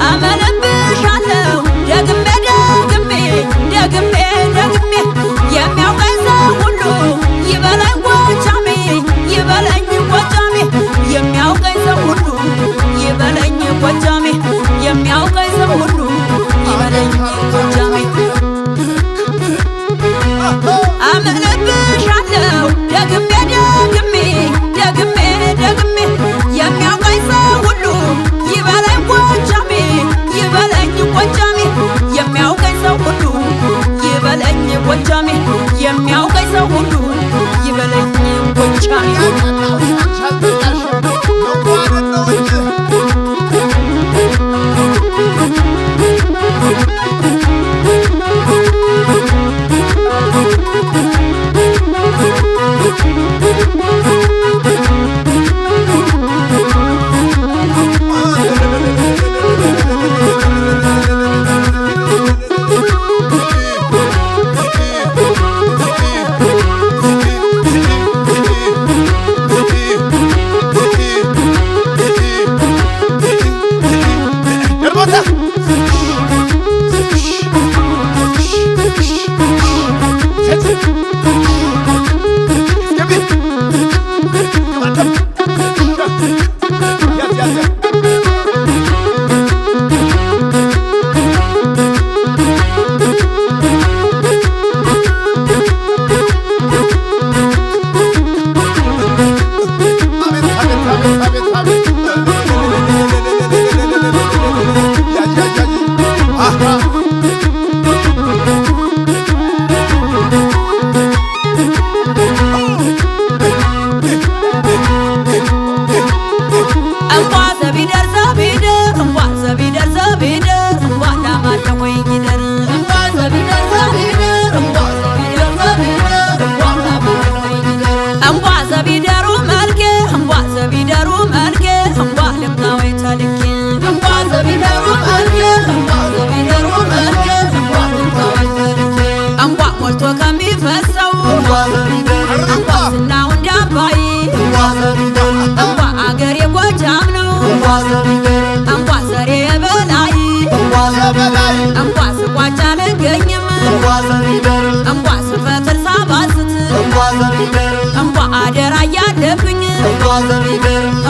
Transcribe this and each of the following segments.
አመነብሻለሁ ደግሜ ደግሜ ደግሜ ደግሜ የሚያውቀኝ ሰው ሁሉ ይበለኝ ጎጃሜ ይበለኝ ጎጃሜ የሚያውቀኝ ሰው ሁሉ ይበለኝ ጎጃሜ የሚያውቀኝ ሰው ሁሉ ይበለኝ ጎጃሜ አመነብሻለሁ ደግሜ ደግሜ ደግሜ ደግሜ የሚያውቀኝ ሰው ሁሉ ይበለኝ ጎጃሜ ይበለኝ ጎጃሜ የሚያውቀኝ ሰው ሁሉ ይበለኝ ጎጃሜ የሚያውቀኝ ሰው ሁሉ ይበለኝ ጎጃሜ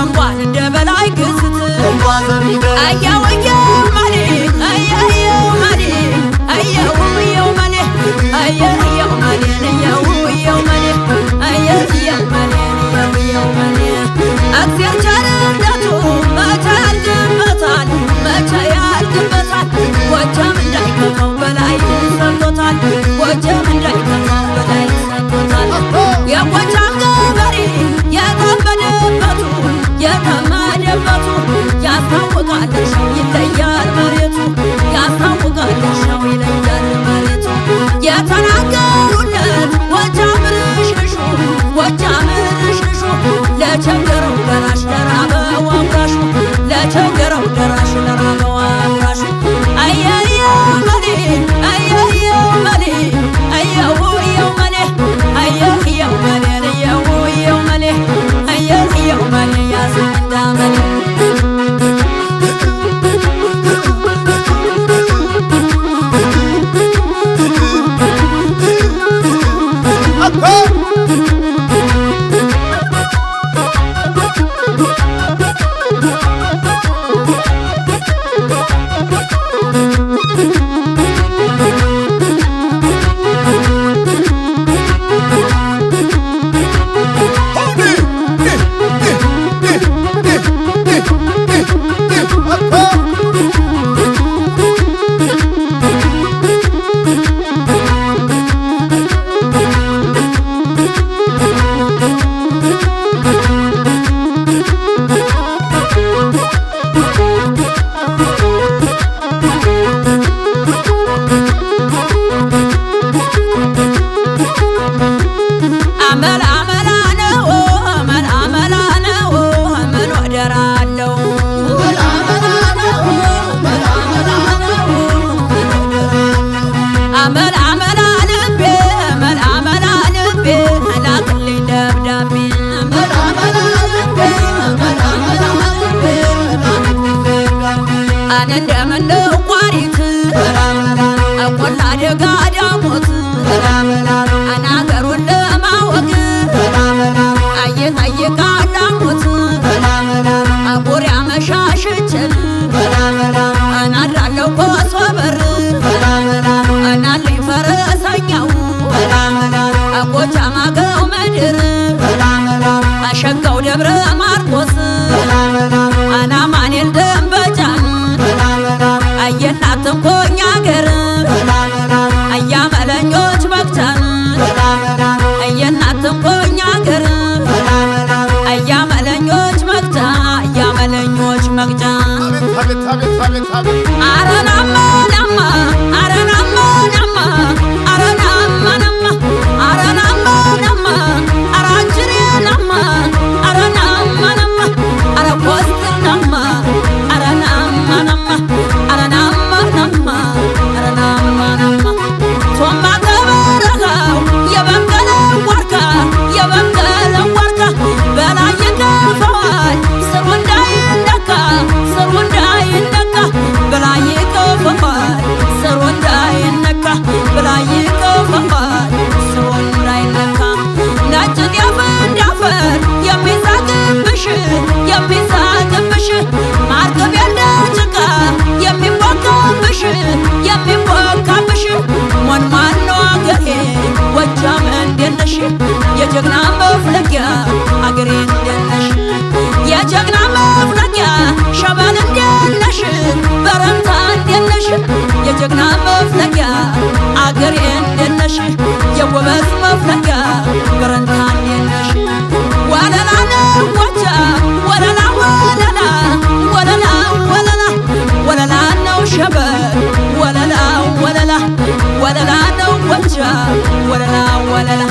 እንኳን እንደ በላይ ግስት አያው አያው ማሌ አያው ማሌ አያው አያው ማሌ አያው ማሌ አያው አያው ማሌ አያው ማሌ አያው ማሌ አክሲር ቻለንዳቱ ማታንደ እንደምነው ቋሪት ቆላ ደጋ ዳሞት አናገሩን ለማወቅ እየጠየቃል ዳሞት አጎር ያመሻሽችል እናድራለሁ ኮሶ በር እናለኝ ፈረሰኛው ጎጃም አገው ምድር አሸጋው ደብረ ማርቆስ አናማኔል ደንበጫን አየናትን ኮኛ አገር አያመለኞች መግጫን አየናትን ኮኛ አገር አያመለኞች መግጫ አያመለኞች መግጫ አረናማ ናማ አረናማ ናማ አረናማ ናማ አረናማ ናማ አራጅሬ ናማ አረናማ ናማ አረኮስት ናማ አረናማ ናማ አረናማ ናማ አረናማ ናማ ሶማ ከበረሃው የበቀለ ዋርካ የበቀለ ዋርካ በላይ ይከፈዋል ስሩ እንዳይነካ ስሩ እንዳይነካ በላይ ይከፈዋል ስሩ እንዳይነካ በላይ ይከፈዋል ስሩ እንዳይነካ ነጭ ጤፍ እንዳፈር የሚሳቅብሽ የሚሳቅብሽ ማርገብ ያለ ጭቃ የሚቦካብሽ የሚቦካብሽ ሞንማን ነው አገሬ ጎጃም እንዴት ነሽ የጀግና መፍለቂያ አገሬ እንዴት ነሽ የጀግና መፍለቂያ ሸበል እንዴት ነሽ በረንታ እንዴት ነሽ የጀግና መፍለቂያ አገሬ እንዴት ነሽ የጎበዝ መፍለቂያ በረንታ እንዴት ነሽ ወለላ ነው ጎጃም ወለላ ወለላ ወለላ ወለላ ወለላ ነው ሸበል ወለላ ወለላ ወለላ ነው ጎጃም ወለላ ወለላ